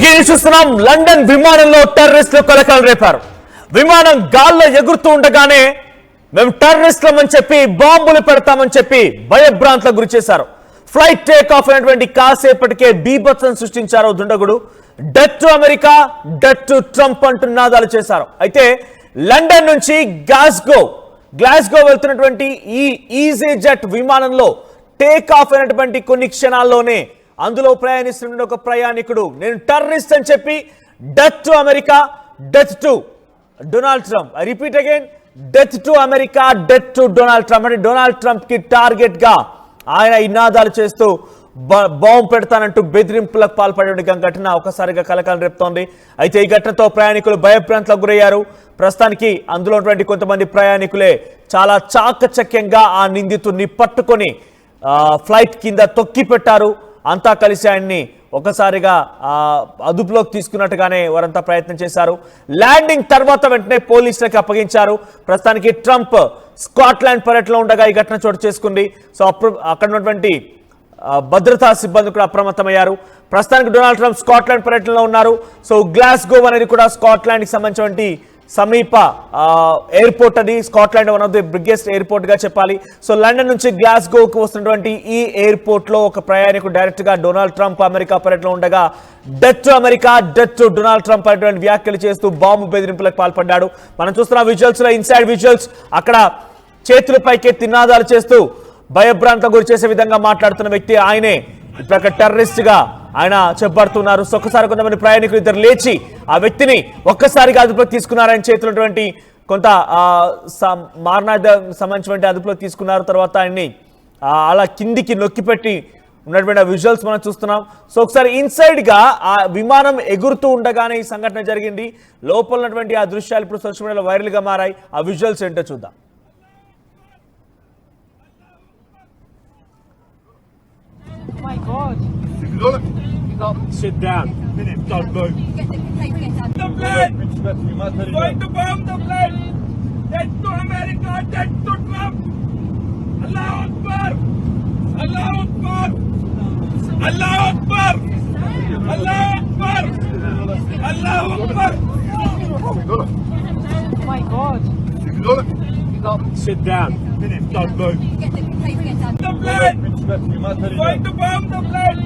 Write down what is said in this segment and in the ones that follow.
Breaking చూస్తున్నాం. London విమానంలో టెర్రరిస్టులు కలకలం రేపారు. విమానం గాల్లో ఎగురుతూ ఉండగానే మేము టెర్రరిస్టులమని చెప్పి బాంబులు పెడతామని చెప్పి భయభ్రాంతులకు గురి చేశారు. ఫ్లైట్ టేక్ ఆఫ్ అయినటువంటి కాసేపటికే బీభత్సం సృష్టించారు దుండగుడు. Death to America, death to Trump అంటూ నినాదాలు చేశారు. అయితే లండన్ నుంచి గ్లాస్గో వెళ్తున్నటువంటి ఈ ఈజీ జెట్ విమానంలో టేక్ ఆఫ్ అయినటువంటి కొన్ని క్షణాల్లోనే అందులో ప్రయాణిస్తున్న ఒక ప్రయాణికుడు నేను టెర్రరిస్ట్ అని చెప్పి death to America, death to Donald Trump, I repeat again, death to America, death to Donald Trump అంటే డొనాల్డ్ ట్రంప్ కి టార్గెట్ గా ఆయన నినాదాలు చేస్తూ బాంబు పెడతానంటూ బెదిరింపులకు పాల్పడే ఘటన ఒకసారిగా కలకలం రేపుతోంది. అయితే ఈ ఘటనతో ప్రయాణికులు భయభ్రాంతులకు గురయ్యారు. ప్రస్తుతానికి అందులో కొంతమంది ప్రయాణికులే చాలా చాకచక్యంగా ఆ నిందితుడిని పట్టుకొని ఫ్లైట్ కింద తొక్కి పెట్టారు. అంతా కలిసి ఆయన్ని ఒకసారిగా అదుపులోకి తీసుకున్నట్టుగానే వారంతా ప్రయత్నం చేశారు. ల్యాండింగ్ తర్వాత వెంటనే పోలీసులకు అప్పగించారు. ప్రస్తుతానికి ట్రంప్ స్కాట్లాండ్ పర్యటనలో ఉండగా ఈ ఘటన చోటు చేసుకుంది. సో అక్కడ ఉన్నటువంటి భద్రతా సిబ్బంది కూడా అప్రమత్తమయ్యారు. ప్రస్తుతానికి డొనాల్డ్ ట్రంప్ స్కాట్లాండ్ పర్యటనలో ఉన్నారు. సో గ్లాస్గో అనేది కూడా స్కాట్లాండ్కి సంబంధించినటువంటి సమీప ఎయిర్పోర్ట్. అది Scotland one of the biggest airport గా చెప్పాలి. సో లండన్ నుంచి గ్లాస్గోకు వస్తున్నటువంటి ఈ ఎయిర్పోర్ట్ లో ఒక ప్రయాణికుడు డైరెక్ట్ గా డొనాల్డ్ ట్రంప్ అమెరికా పర్యటనలో ఉండగా death to America, death to Donald Trump అనేటువంటి వ్యాఖ్యలు చేస్తూ బాంబు బెదిరింపులకు పాల్పడ్డాడు. మనం చూస్తున్న విజువల్స్ లో ఇన్సైడ్ విజువల్స్ అక్కడ చేతులపైకి నినాదాలు చేస్తూ భయభ్రాంతులకు గురి చేసే విధంగా మాట్లాడుతున్న వ్యక్తి ఆయనే. ఇప్పుడు అక్కడ టెర్రరిస్ట్ గా ఆయన చెప్పబడుతున్నారు. సో ఒక్కసారి కొంతమంది ప్రయాణికులు ఇద్దరు లేచి ఆ వ్యక్తిని ఒక్కసారిగా అదుపులోకి తీసుకున్నారు. ఆయన చేతున్నటువంటి కొంత మారణాయుధానికి సంబంధించినటువంటి అదుపులోకి తీసుకున్నారు. తర్వాత ఆయన్ని అలా కిందికి నొక్కిపెట్టి ఉన్నటువంటి విజువల్స్ మనం చూస్తున్నాం. సో ఒకసారి ఇన్సైడ్ గా ఆ విమానం ఎగురుతూ ఉండగానే ఈ సంఘటన జరిగింది. లోపల ఉన్నటువంటి ఆ దృశ్యాలు ఇప్పుడు సోషల్ మీడియాలో వైరల్ గా మారాయి. ఆ విజువల్స్ ఏంటో చూద్దాం. My God. Sit down. Don't move. The plane! Going to bomb the plane! Death to America, death to Trump! Allahu Akbar! Allahu Akbar! Allahu Akbar! Allahu Akbar! Allahu Akbar! My God. Sit down. Don't move. The plane! Going to bomb the plane!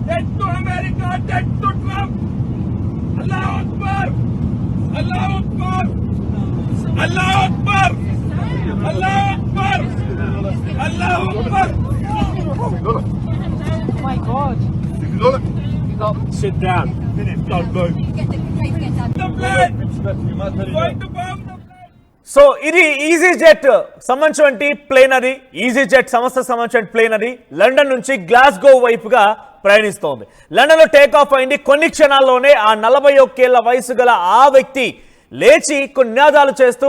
Death to America, death to Trump! Allahu Akbar! Allahu Akbar! Allahu Akbar! Allahu Akbar! Allahu Akbar! My God! Sit down. Don't move. The plane! Going to bomb the plane! So ఇది easy jet సంబంధించినటువంటి plane. అది easy jet సంస్థకు సంబంధించిన plane. అది London నుంచి Glasgow వైపుగా ప్రయాణిస్తోంది. London లో take off అయింది. కొన్ని క్షణాల్లోనే ఆ 41 ఏళ్ల వయసు గల ఆ వ్యక్తి లేచి కొన్ని నినాదాలు చేస్తూ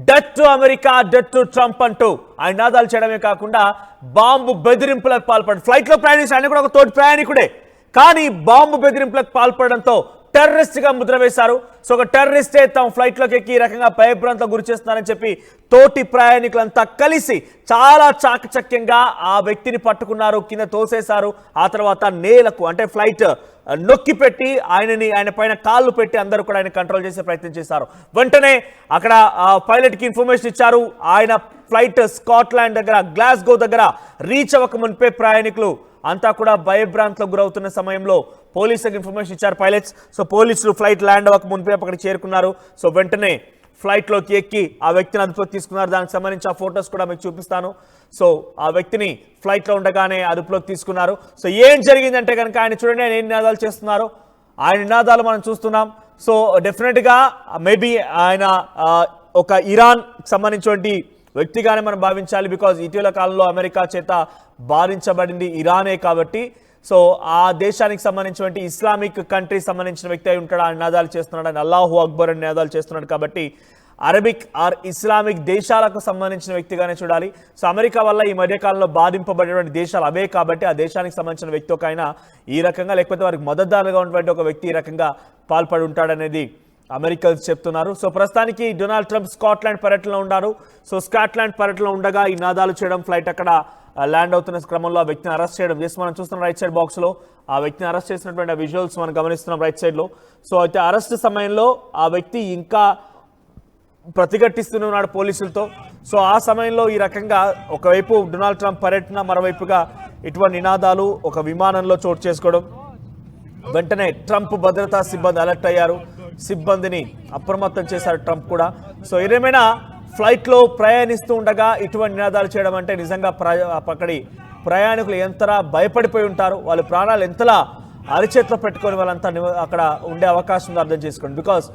death to America, death to Trump అంటూ ఆ నినాదాలు చేయడమే కాకుండా బాంబు బెదిరింపులకు పాల్పడ్డాడు. ఫ్లైట్ లో ప్రయాణించిన ఆయన కూడా ఒక తోటి ప్రయాణికుడే, కానీ బాంబు బెదిరింపులకు పాల్పడడంతో టెర్రరిస్ట్ గా ముద్ర వేశారు. సో ఒక టెర్రరిస్టే తమ ఫ్లైట్ లోకి ఎక్కి ఈ రకంగా భయభ్రాంతులకు గురి చేస్తున్నారని చెప్పి తోటి ప్రయాణికులంతా కలిసి చాలా చాకచక్యంగా ఆ వ్యక్తిని పట్టుకున్నారు, కింద తోసేశారు. ఆ తర్వాత నేలకు అంటే ఫ్లైట్ నొక్కి పెట్టి ఆయన పైన కాళ్ళు పెట్టి అందరూ కూడా ఆయన కంట్రోల్ చేసే ప్రయత్నం చేశారు. వెంటనే అక్కడ పైలట్ కి ఇన్ఫర్మేషన్ ఇచ్చారు. ఆయన ఫ్లైట్ స్కాట్లాండ్ దగ్గర గ్లాస్గో దగ్గర రీచ్ అవ్వక మునిపే ప్రయాణికులు అంతా కూడా భయభ్రాంతులకు గురవుతున్న సమయంలో పోలీసులకు ఇన్ఫర్మేషన్ ఇచ్చారు పైలట్స్. సో పోలీసులు ఫ్లైట్ ల్యాండ్ అవ్వక మునిపే అక్కడికి చేరుకున్నారు. సో వెంటనే ఫ్లైట్లోకి ఎక్కి ఆ వ్యక్తిని అదుపులోకి తీసుకున్నారు. దానికి సంబంధించి ఆ ఫొటోస్ కూడా మీకు చూపిస్తాను. సో ఆ వ్యక్తిని ఫ్లైట్లో ఉండగానే అదుపులోకి తీసుకున్నారు. సో ఏం జరిగిందంటే కనుక ఆయన చూడండి, ఆయన ఏం నినాదాలు చేస్తున్నారు. ఆయన నినాదాలు మనం చూస్తున్నాం. సో డెఫినెట్గా మేబీ ఆయన ఒక ఇరాన్ సంబంధించినటువంటి వ్యక్తిగానే మనం భావించాలి. బికాజ్ ఇటీవల కాలంలో అమెరికా చేత బాధించబడింది ఇరానే కాబట్టి. సో ఆ దేశానికి సంబంధించినటువంటి ఇస్లామిక్ కంట్రీకి సంబంధించిన వ్యక్తి అయి ఉంటాడు. ఆ నినాదాలు చేస్తున్నాడు, ఆయన అల్లాహు అక్బర్ అని నినాదాలు చేస్తున్నాడు. కాబట్టి అరబిక్ ఆర్ ఇస్లామిక్ దేశాలకు సంబంధించిన వ్యక్తిగానే చూడాలి. సో అమెరికా వల్ల ఈ మధ్యకాలంలో బాధింపబడేటువంటి దేశాలు అవే కాబట్టి ఆ దేశానికి సంబంధించిన వ్యక్తి ఒక ఆయన ఈ రకంగా, లేకపోతే వారికి మద్దతుదారుగా ఉన్నటువంటి ఒక వ్యక్తి ఈ రకంగా పాల్పడి ఉంటాడనేది అమెరికన్స్ చెప్తున్నారు. సో ప్రస్తుతానికి డొనాల్డ్ ట్రంప్ స్కాట్లాండ్ పర్యటనలో ఉన్నారు. సో స్కాట్లాండ్ పర్యటనలో ఉండగా ఈ నినాదాలు చేయడం, ఫ్లైట్ అక్కడ ల్యాండ్ అవుతున్న క్రమంలో ఆ వ్యక్తిని అరెస్ట్ చేయడం చేసి మనం చూస్తున్నాం రైట్ సైడ్ బాక్స్ లో ఆ వ్యక్తిని అరెస్ట్ చేసినటువంటి విజువల్స్ మనం గమనిస్తున్నాం రైట్ సైడ్ లో. సో అయితే అరెస్ట్ సమయంలో ఆ వ్యక్తి ఇంకా ప్రతిఘటిస్తూనే ఉన్నాడు పోలీసులతో. సో ఆ సమయంలో ఈ రకంగా ఒకవైపు డొనాల్డ్ ట్రంప్ పర్యటన, మరోవైపుగా ఇటువంటి నినాదాలు ఒక విమానంలో చోటు చేసుకోవడం. వెంటనే ట్రంప్ భద్రతా సిబ్బంది అలర్ట్ అయ్యారు, సిబ్బందిని అప్రమత్తం చేశారు ట్రంప్ కూడా. సో ఏదేమైనా ఫ్లైట్లో ప్రయాణిస్తూ ఉండగా ఇటువంటి నినాదాలు చేయడం అంటే నిజంగా అక్కడి ప్రయాణికులు ఎంతలా భయపడిపోయి ఉంటారు, వాళ్ళ ప్రాణాలు ఎంతలా అరిచేతిలో పెట్టుకొని వాళ్ళంతా అక్కడ ఉండే అవకాశం ఉందో అర్థం చేసుకోండి. బికాస్